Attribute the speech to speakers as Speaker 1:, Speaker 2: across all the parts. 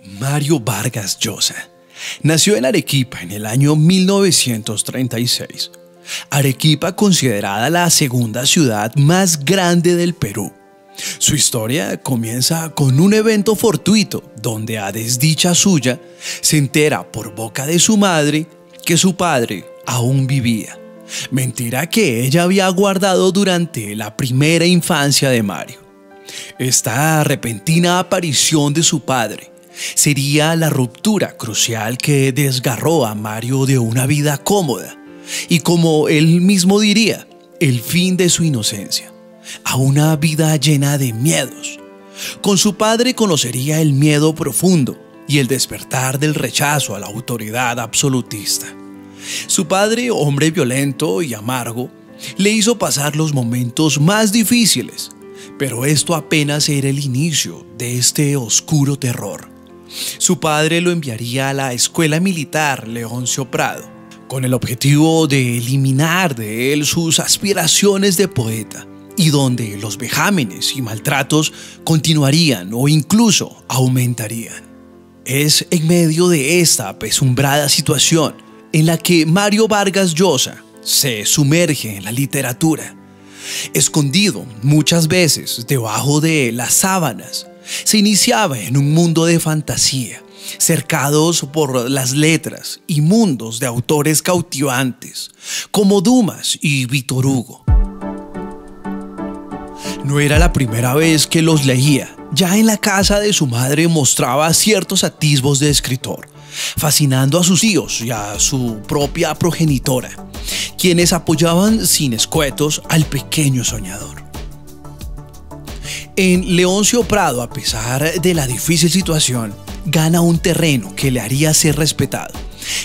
Speaker 1: Mario Vargas Llosa nació en Arequipa en el año 1936. Arequipa, considerada la segunda ciudad más grande del Perú. Su historia comienza con un evento fortuito donde, a desdicha suya, se entera por boca de su madre que su padre aún vivía. Mentira que ella había guardado durante la primera infancia de Mario. Esta repentina aparición de su padre sería la ruptura crucial que desgarró a Mario de una vida cómoda y, como él mismo diría, el fin de su inocencia, a una vida llena de miedos. Con su padre conocería el miedo profundo y el despertar del rechazo a la autoridad absolutista. Su padre, hombre violento y amargo, le hizo pasar los momentos más difíciles, pero esto apenas era el inicio de este oscuro terror. Su padre lo enviaría a la escuela militar Leoncio Prado, con el objetivo de eliminar de él sus aspiraciones de poeta, y donde los vejámenes y maltratos continuarían o incluso aumentarían. Es en medio de esta apesumbrada situación en la que Mario Vargas Llosa se sumerge en la literatura. Escondido muchas veces debajo de las sábanas, se iniciaba en un mundo de fantasía, cercados por las letras y mundos de autores cautivantes, como Dumas y Víctor Hugo. No era la primera vez que los leía. Ya en la casa de su madre mostraba ciertos atisbos de escritor, fascinando a sus tíos y a su propia progenitora, quienes apoyaban sin escuetos al pequeño soñador. En Leoncio Prado, a pesar de la difícil situación, gana un terreno que le haría ser respetado.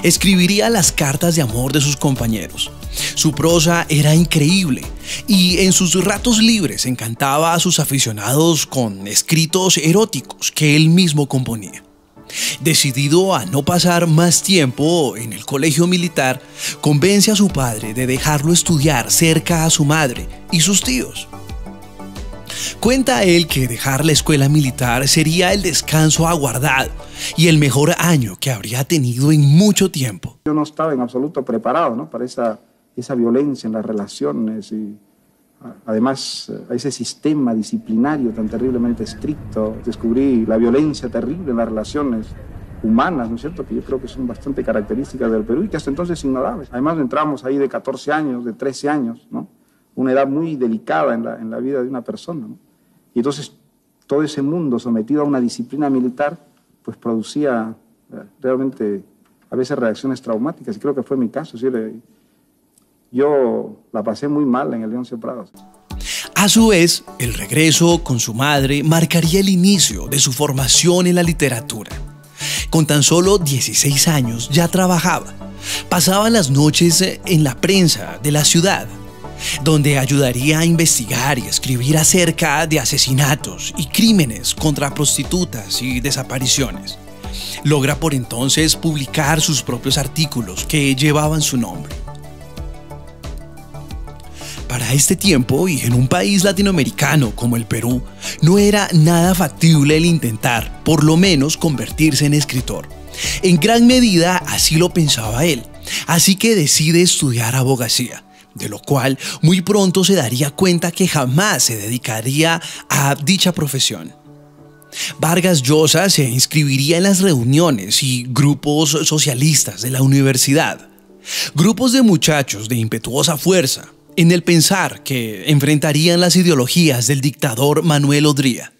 Speaker 1: Escribiría las cartas de amor de sus compañeros. Su prosa era increíble y en sus ratos libres encantaba a sus aficionados con escritos eróticos que él mismo componía. Decidido a no pasar más tiempo en el colegio militar, convence a su padre de dejarlo estudiar cerca a su madre y sus tíos. Cuenta él que dejar la escuela militar sería el descanso aguardado y el mejor año que habría tenido en mucho tiempo.
Speaker 2: Yo no estaba en absoluto preparado, ¿no?, para esa violencia en las relaciones y además a ese sistema disciplinario tan terriblemente estricto. Descubrí la violencia terrible en las relaciones humanas, ¿no es cierto?, que yo creo que son bastante características del Perú y que hasta entonces ignorables. Además entramos ahí de 14 años, de 13 años, ¿no?, una edad muy delicada en la vida de una persona, ¿no? Y entonces todo ese mundo sometido a una disciplina militar pues producía realmente a veces reacciones traumáticas, y creo que fue mi caso. ¿Sí? Yo la pasé muy mal en el Leoncio Prado.
Speaker 1: A su vez, el regreso con su madre marcaría el inicio de su formación en la literatura. Con tan solo 16 años ya trabajaba. Pasaba las noches en la prensa de la ciudad, donde ayudaría a investigar y escribir acerca de asesinatos y crímenes contra prostitutas y desapariciones. Logra por entonces publicar sus propios artículos que llevaban su nombre. Para este tiempo, y en un país latinoamericano como el Perú, no era nada factible el intentar, por lo menos, convertirse en escritor. En gran medida así lo pensaba él, así que decide estudiar abogacía, de lo cual muy pronto se daría cuenta que jamás se dedicaría a dicha profesión. Vargas Llosa se inscribiría en las reuniones y grupos socialistas de la universidad, grupos de muchachos de impetuosa fuerza, en el pensar que enfrentarían las ideologías del dictador Manuel Odría.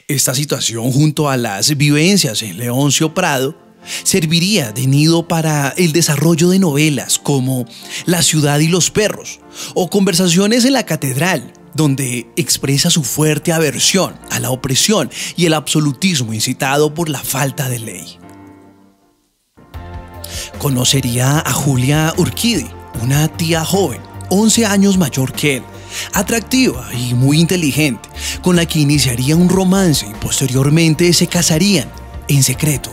Speaker 1: Esta situación, junto a las vivencias en Leoncio Prado, serviría de nido para el desarrollo de novelas como La ciudad y los perros o Conversaciones en la catedral, donde expresa su fuerte aversión a la opresión y el absolutismo incitado por la falta de ley. Conocería a Julia Urquidi, una tía joven, 11 años mayor que él, atractiva y muy inteligente, con la que iniciaría un romance y posteriormente se casarían en secreto.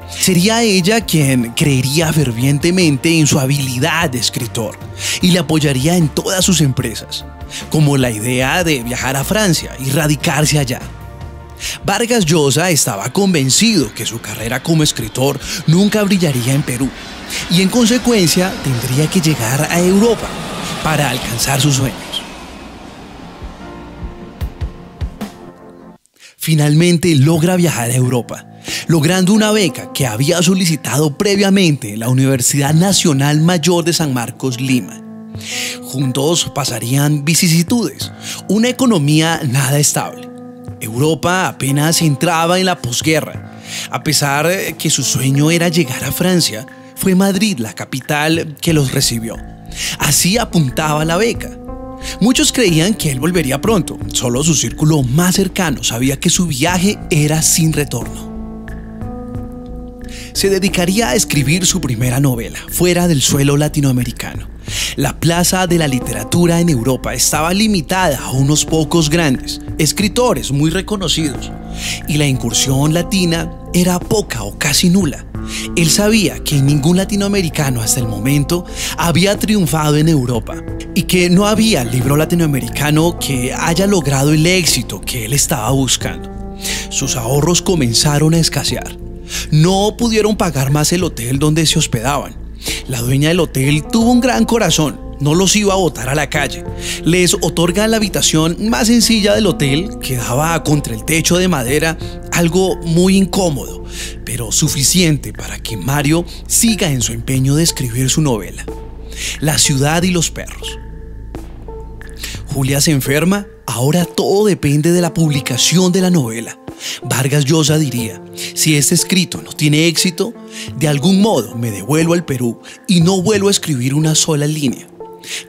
Speaker 1: Sería ella quien creería fervientemente en su habilidad de escritor y le apoyaría en todas sus empresas, como la idea de viajar a Francia y radicarse allá. Vargas Llosa estaba convencido que su carrera como escritor nunca brillaría en Perú y en consecuencia tendría que llegar a Europa para alcanzar sus sueños. Finalmente logra viajar a Europa, logrando una beca que había solicitado previamente en la Universidad Nacional Mayor de San Marcos, Lima. Juntos pasarían vicisitudes, una economía nada estable. Europa apenas entraba en la posguerra. A pesar de que su sueño era llegar a Francia, fue Madrid la capital que los recibió. Así apuntaba la beca. Muchos creían que él volvería pronto, solo su círculo más cercano sabía que su viaje era sin retorno. Se dedicaría a escribir su primera novela, fuera del suelo latinoamericano. La plaza de la literatura en Europa estaba limitada a unos pocos grandes, escritores muy reconocidos, y la incursión latina era poca o casi nula. Él sabía que ningún latinoamericano hasta el momento había triunfado en Europa y que no había libro latinoamericano que haya logrado el éxito que él estaba buscando. Sus ahorros comenzaron a escasear. No pudieron pagar más el hotel donde se hospedaban. La dueña del hotel tuvo un gran corazón, no los iba a botar a la calle. Les otorga la habitación más sencilla del hotel, que daba contra el techo de madera, algo muy incómodo, pero suficiente para que Mario siga en su empeño de escribir su novela, La ciudad y los perros. Julia se enferma, ahora todo depende de la publicación de la novela. Vargas Llosa diría: si este escrito no tiene éxito, de algún modo me devuelvo al Perú y no vuelvo a escribir una sola línea.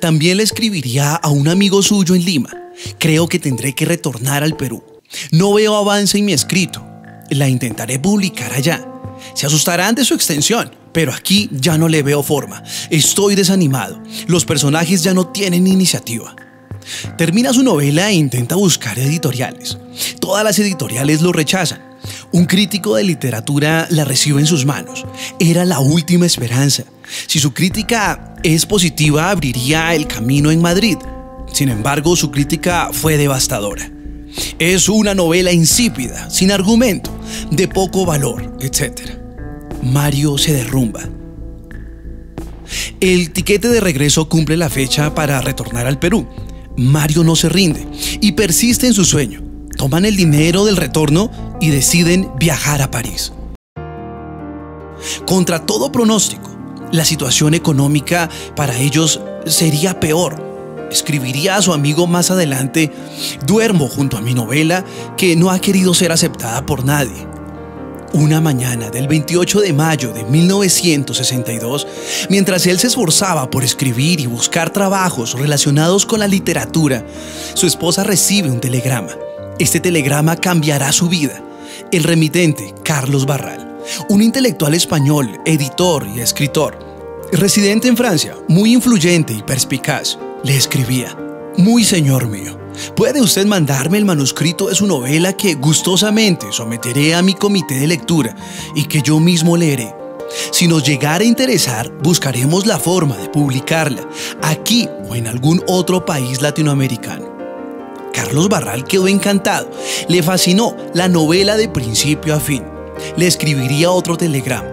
Speaker 1: También le escribiría a un amigo suyo en Lima: creo que tendré que retornar al Perú. No veo avance en mi escrito. La intentaré publicar allá. Se asustarán de su extensión, pero aquí ya no le veo forma. Estoy desanimado. Los personajes ya no tienen iniciativa. Termina su novela e intenta buscar editoriales. Todas las editoriales lo rechazan. Un crítico de literatura la recibe en sus manos. Era la última esperanza. Si su crítica es positiva, abriría el camino en Madrid. Sin embargo, su crítica fue devastadora. Es una novela insípida, sin argumento, de poco valor, etc. Mario se derrumba. El tiquete de regreso cumple la fecha para retornar al Perú. Mario no se rinde y persiste en su sueño. Toman el dinero del retorno y deciden viajar a París. Contra todo pronóstico, la situación económica para ellos sería peor. Escribiría a su amigo más adelante: duermo junto a mi novela que no ha querido ser aceptada por nadie. Una mañana del 28 de mayo de 1962, mientras él se esforzaba por escribir y buscar trabajos relacionados con la literatura, su esposa recibe un telegrama. Este telegrama cambiará su vida. El remitente, Carlos Barral, un intelectual español, editor y escritor, residente en Francia, muy influyente y perspicaz, le escribía: muy señor mío, ¿puede usted mandarme el manuscrito de su novela que gustosamente someteré a mi comité de lectura y que yo mismo leeré? Si nos llegara a interesar, buscaremos la forma de publicarla aquí o en algún otro país latinoamericano. Carlos Barral quedó encantado, le fascinó la novela de principio a fin. Le escribiría otro telegrama: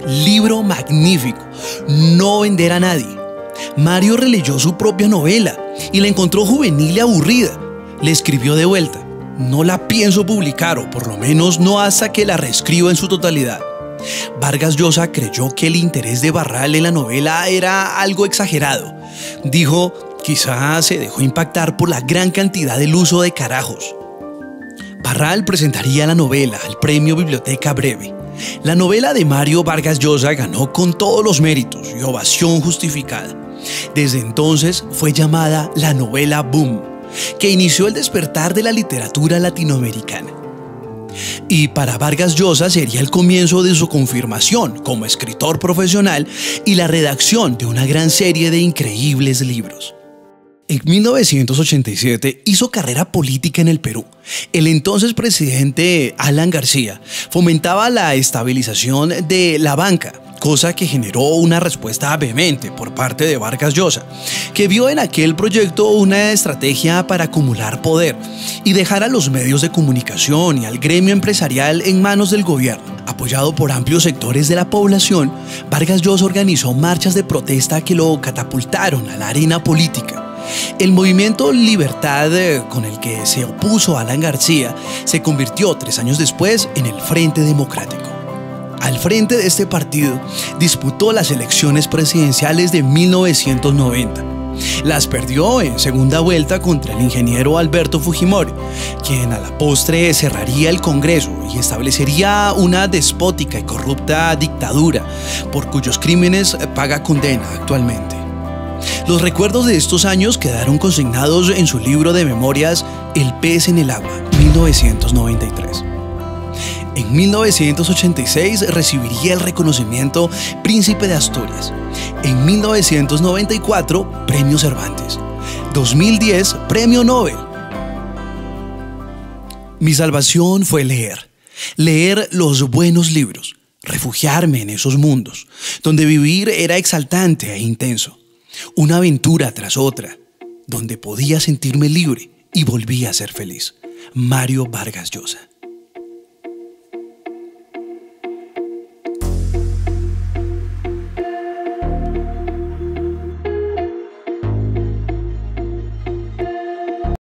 Speaker 1: libro magnífico, no vender a nadie. Mario releyó su propia novela y la encontró juvenil y aburrida. Le escribió de vuelta: no la pienso publicar, o por lo menos no hasta que la reescriba en su totalidad. Vargas Llosa creyó que el interés de Barral en la novela era algo exagerado. Dijo: quizás se dejó impactar por la gran cantidad del uso de carajos. Barral presentaría la novela al premio Biblioteca Breve. La novela de Mario Vargas Llosa ganó con todos los méritos y ovación justificada. Desde entonces fue llamada la novela boom, que inició el despertar de la literatura latinoamericana. Y para Vargas Llosa sería el comienzo de su confirmación como escritor profesional y la redacción de una gran serie de increíbles libros. En 1987 hizo carrera política en el Perú. El entonces presidente Alan García fomentaba la estabilización de la banca, cosa que generó una respuesta vehemente por parte de Vargas Llosa, que vio en aquel proyecto una estrategia para acumular poder y dejar a los medios de comunicación y al gremio empresarial en manos del gobierno. Apoyado por amplios sectores de la población, Vargas Llosa organizó marchas de protesta que lo catapultaron a la arena política. El movimiento Libertad, con el que se opuso Alan García, se convirtió 3 años después en el Frente Democrático. Al frente de este partido, disputó las elecciones presidenciales de 1990. Las perdió en segunda vuelta contra el ingeniero Alberto Fujimori, quien a la postre cerraría el Congreso y establecería una despótica y corrupta dictadura, por cuyos crímenes paga condena actualmente. Los recuerdos de estos años quedaron consignados en su libro de memorias El pez en el agua, 1993. En 1986 recibiría el reconocimiento Príncipe de Asturias. En 1994, Premio Cervantes. 2010, Premio Nobel. Mi salvación fue leer los buenos libros, refugiarme en esos mundos, donde vivir era exaltante e intenso. Una aventura tras otra, donde podía sentirme libre y volvía a ser feliz. Mario Vargas Llosa.